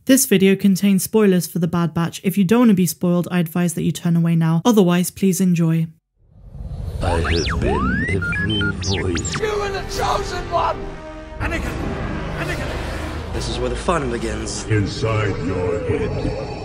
This video contains spoilers for The Bad Batch. If you don't want to be spoiled, I advise that you turn away now. Otherwise, please enjoy. I have been every voice. You are the chosen one! Anakin! Anakin! This is where the fun begins. Inside your head.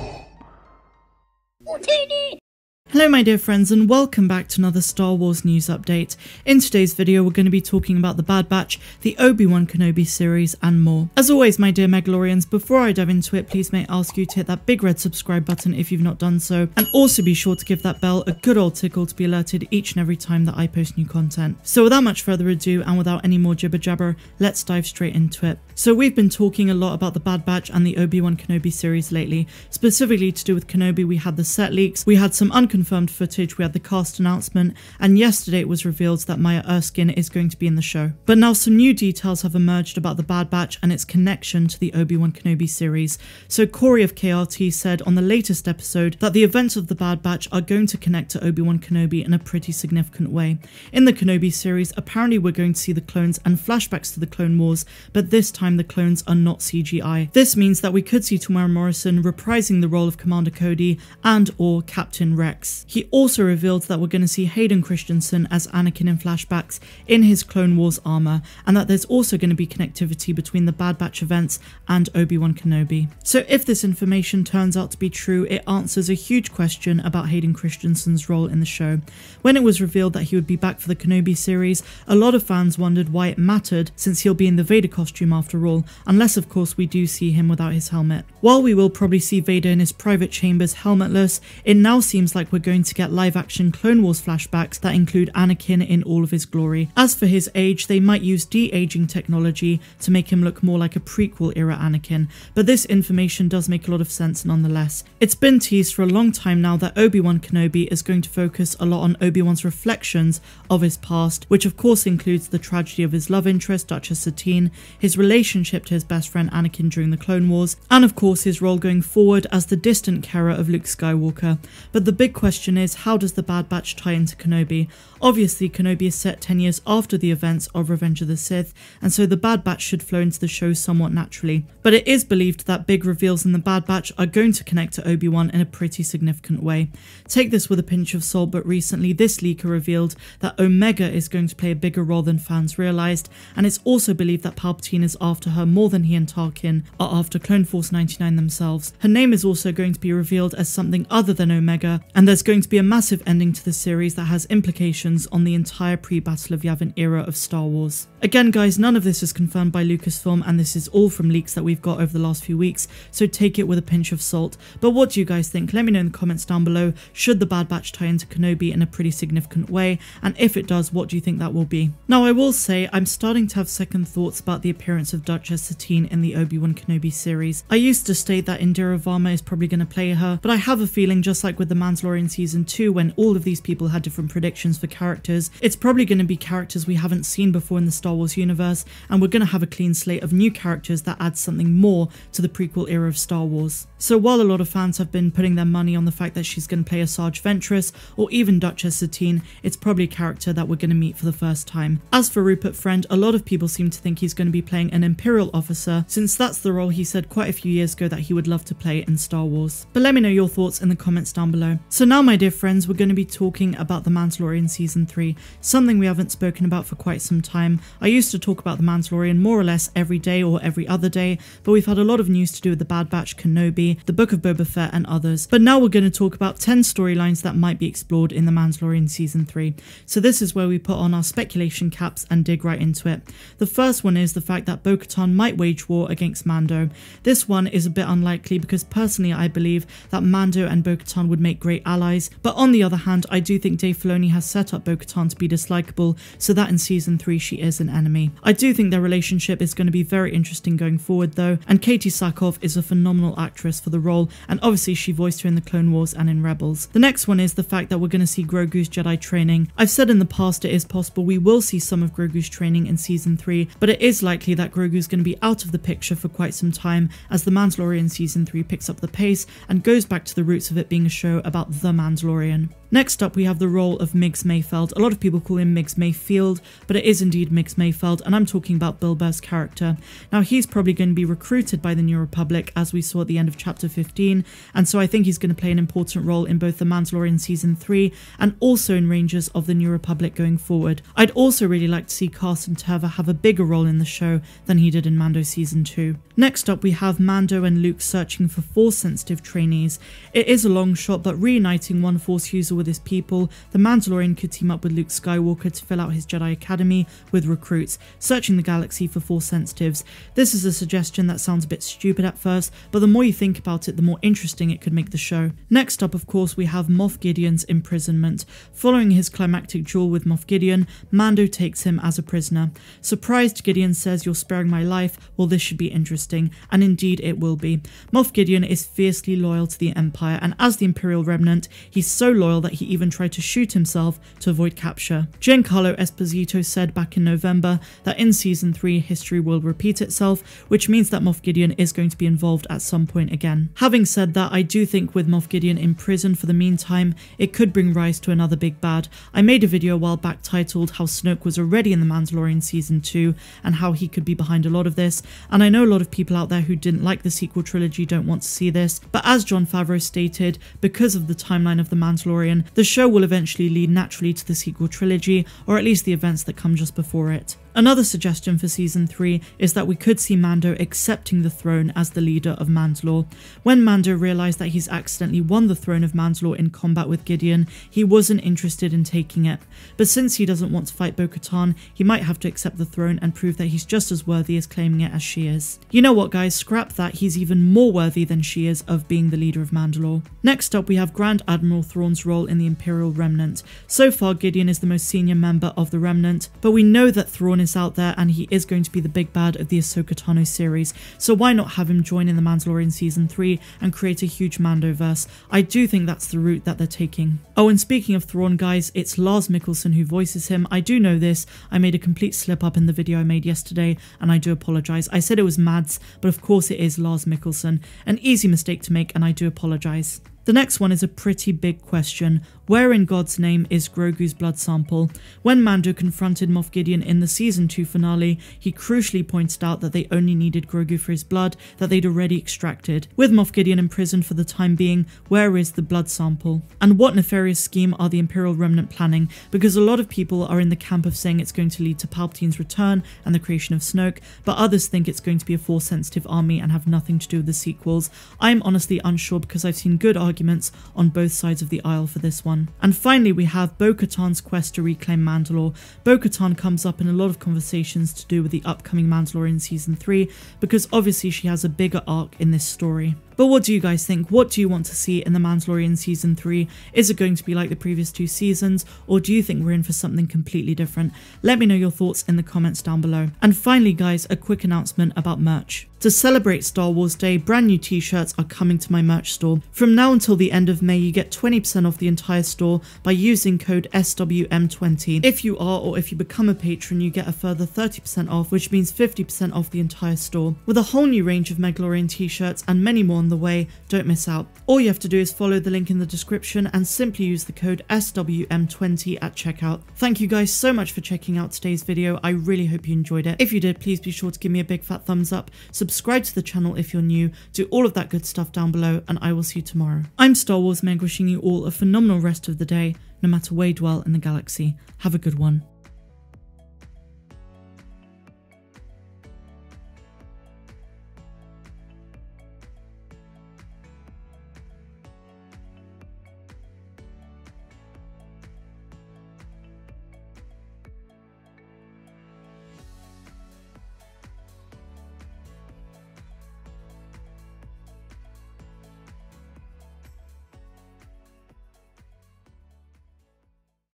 Hello my dear friends and welcome back to another Star Wars news update. In today's video we're going to be talking about The Bad Batch, the Obi-Wan Kenobi series and more. As always my dear Mandalorians, before I dive into it, please may I ask you to hit that big red subscribe button if you've not done so, and also be sure to give that bell a good old tickle to be alerted each and every time that I post new content. So without much further ado and without any more jibber jabber, let's dive straight into it. So we've been talking a lot about The Bad Batch and the Obi-Wan Kenobi series lately. Specifically to do with Kenobi, we had the set leaks, we had some unconfirmed footage, we had the cast announcement, and yesterday it was revealed that Maya Erskine is going to be in the show. But now some new details have emerged about The Bad Batch and its connection to the Obi-Wan Kenobi series. So Corey of KRT said on the latest episode that the events of The Bad Batch are going to connect to Obi-Wan Kenobi in a pretty significant way. In the Kenobi series, apparently we're going to see the clones and flashbacks to the Clone Wars, but this time the clones are not CGI. This means that we could see Tamara Morrison reprising the role of Commander Cody and or Captain Rex. He also revealed that we're going to see Hayden Christensen as Anakin in flashbacks in his Clone Wars armor, and that there's also going to be connectivity between the Bad Batch events and Obi-Wan Kenobi. So if this information turns out to be true, it answers a huge question about Hayden Christensen's role in the show. When it was revealed that he would be back for the Kenobi series, a lot of fans wondered why it mattered, since he'll be in the Vader costume after all, unless of course we do see him without his helmet. While we will probably see Vader in his private chambers helmetless, it now seems like we're going to get live-action Clone Wars flashbacks that include Anakin in all of his glory. As for his age, they might use de-aging technology to make him look more like a prequel-era Anakin, but this information does make a lot of sense nonetheless. It's been teased for a long time now that Obi-Wan Kenobi is going to focus a lot on Obi-Wan's reflections of his past, which of course includes the tragedy of his love interest, Duchess Satine, his relationship to his best friend Anakin during the Clone Wars, and of course his role going forward as the distant carer of Luke Skywalker. But the big question is, how does the Bad Batch tie into Kenobi? Obviously, Kenobi is set 10 years after the events of Revenge of the Sith, and so the Bad Batch should flow into the show somewhat naturally. But it is believed that big reveals in the Bad Batch are going to connect to Obi-Wan in a pretty significant way. Take this with a pinch of salt, but recently this leaker revealed that Omega is going to play a bigger role than fans realised, and it's also believed that Palpatine is after her more than he and Tarkin are after Clone Force 99 themselves. Her name is also going to be revealed as something other than Omega, and there's going to be a massive ending to the series that has implications on the entire pre-Battle of Yavin era of Star Wars. Again guys, none of this is confirmed by Lucasfilm, and this is all from leaks that we've got over the last few weeks, so take it with a pinch of salt. But what do you guys think? Let me know in the comments down below. Should the Bad Batch tie into Kenobi in a pretty significant way, and if it does, what do you think that will be? Now I will say, I'm starting to have second thoughts about the appearance of Duchess Satine in the Obi-Wan Kenobi series. I used to state that Indira Varma is probably going to play her, but I have a feeling, just like with the Mandalorian season 2 when all of these people had different predictions for characters, it's probably going to be characters we haven't seen before in the Star Wars universe, and we're going to have a clean slate of new characters that add something more to the prequel era of Star Wars. So while a lot of fans have been putting their money on the fact that she's going to play a Sarge Ventress or even Duchess Satine, it's probably a character that we're going to meet for the first time. As for Rupert Friend, a lot of people seem to think he's going to be playing an Imperial officer, since that's the role he said quite a few years ago that he would love to play in Star Wars. But let me know your thoughts in the comments down below. So now my dear friends, we're going to be talking about The Mandalorian Season 3, something we haven't spoken about for quite some time. I used to talk about The Mandalorian more or less every day or every other day, but we've had a lot of news to do with The Bad Batch, Kenobi, the Book of Boba Fett and others. But now we're going to talk about 10 storylines that might be explored in The Mandalorian Season 3. So this is where we put on our speculation caps and dig right into it. The first one is the fact that Bo-Katan might wage war against Mando. This one is a bit unlikely because personally I believe that Mando and Bo-Katan would make great allies, but on the other hand I do think Dave Filoni has set up Bo-Katan to be dislikable so that in Season 3 she is an enemy. I do think their relationship is going to be very interesting going forward though, and Katie Sackhoff is a phenomenal actress for the role, and obviously she voiced her in the Clone Wars and in Rebels. The next one is the fact that we're going to see Grogu's Jedi training. I've said in the past it is possible we will see some of Grogu's training in Season 3, but it is likely that Grogu's going to be out of the picture for quite some time as The Mandalorian Season 3 picks up the pace and goes back to the roots of it being a show about the Mandalorian. Next up, we have the role of Miggs Mayfeld. A lot of people call him Miggs Mayfield, but it is indeed Miggs Mayfeld, and I'm talking about Bill Burr's character. Now, he's probably going to be recruited by the New Republic, as we saw at the end of chapter 15, and so I think he's going to play an important role in both The Mandalorian Season 3 and also in Rangers of the New Republic going forward. I'd also really like to see Carson Teva have a bigger role in the show than he did in Mando Season 2. Next up, we have Mando and Luke searching for Force-sensitive trainees. It is a long shot, but reuniting one Force user with his people, the Mandalorian could team up with Luke Skywalker to fill out his Jedi Academy with recruits, searching the galaxy for Force sensitives. This is a suggestion that sounds a bit stupid at first, but the more you think about it, the more interesting it could make the show. Next up, of course, we have Moff Gideon's imprisonment. Following his climactic duel with Moff Gideon, Mando takes him as a prisoner. Surprised, Gideon says, "You're sparing my life, well this should be interesting," and indeed it will be. Moff Gideon is fiercely loyal to the Empire, and as the Imperial Remnant, he's so loyal that he even tried to shoot himself to avoid capture. Giancarlo Esposito said back in November that in Season 3 history will repeat itself, which means that Moff Gideon is going to be involved at some point again. Having said that, I do think with Moff Gideon in prison for the meantime, it could bring rise to another big bad. I made a video a while back titled How Snoke Was Already in The Mandalorian Season 2 and how he could be behind a lot of this, and I know a lot of people out there who didn't like the sequel trilogy don't want to see this, but as Jon Favreau stated, because of the timeline of The Mandalorian, the show will eventually lead naturally to the sequel trilogy, or at least the events that come just before it. Another suggestion for Season 3 is that we could see Mando accepting the throne as the leader of Mandalore. When Mando realised that he's accidentally won the throne of Mandalore in combat with Gideon, he wasn't interested in taking it. But since he doesn't want to fight Bo-Katan, he might have to accept the throne and prove that he's just as worthy as claiming it as she is. You know what guys, scrap that, he's even more worthy than she is of being the leader of Mandalore. Next up, we have Grand Admiral Thrawn's role in the Imperial Remnant. So far, Gideon is the most senior member of the Remnant, but we know that Thrawn is out there and he is going to be the big bad of the Ahsoka Tano series, so why not have him join in The Mandalorian Season 3 and create a huge Mandoverse? I do think that's the route that they're taking. Oh, and speaking of Thrawn guys, it's Lars Mikkelsen who voices him. I do know this, I made a complete slip up in the video I made yesterday and I do apologise. I said it was Mads, but of course it is Lars Mikkelsen. An easy mistake to make and I do apologise. The next one is a pretty big question. Where in God's name is Grogu's blood sample? When Mando confronted Moff Gideon in the Season 2 finale, he crucially pointed out that they only needed Grogu for his blood that they'd already extracted. With Moff Gideon imprisoned for the time being, where is the blood sample? And what nefarious scheme are the Imperial Remnant planning? Because a lot of people are in the camp of saying it's going to lead to Palpatine's return and the creation of Snoke, but others think it's going to be a Force-sensitive army and have nothing to do with the sequels. I'm honestly unsure because I've seen good arguments on both sides of the aisle for this one. And finally, we have Bo-Katan's quest to reclaim Mandalore. Bo-Katan comes up in a lot of conversations to do with the upcoming Mandalorian Season 3 because obviously she has a bigger arc in this story. But what do you guys think? What do you want to see in The Mandalorian Season 3? Is it going to be like the previous 2 seasons, or do you think we're in for something completely different? Let me know your thoughts in the comments down below. And finally guys, a quick announcement about merch. To celebrate Star Wars Day, brand new t-shirts are coming to my merch store. From now until the end of May, you get 20% off the entire store by using code SWM20. If you are or if you become a patron, you get a further 30% off, which means 50% off the entire store. With a whole new range of Mandalorian t-shirts and many more on the way, don't miss out. All you have to do is follow the link in the description and simply use the code SWM20 at checkout. Thank you guys so much for checking out today's video. I really hope you enjoyed it. If you did, please be sure to give me a big fat thumbs up, subscribe to the channel if you're new, do all of that good stuff down below, and I will see you tomorrow. I'm Star Wars Meg, wishing you all a phenomenal rest of the day, no matter where you dwell in the galaxy. Have a good one.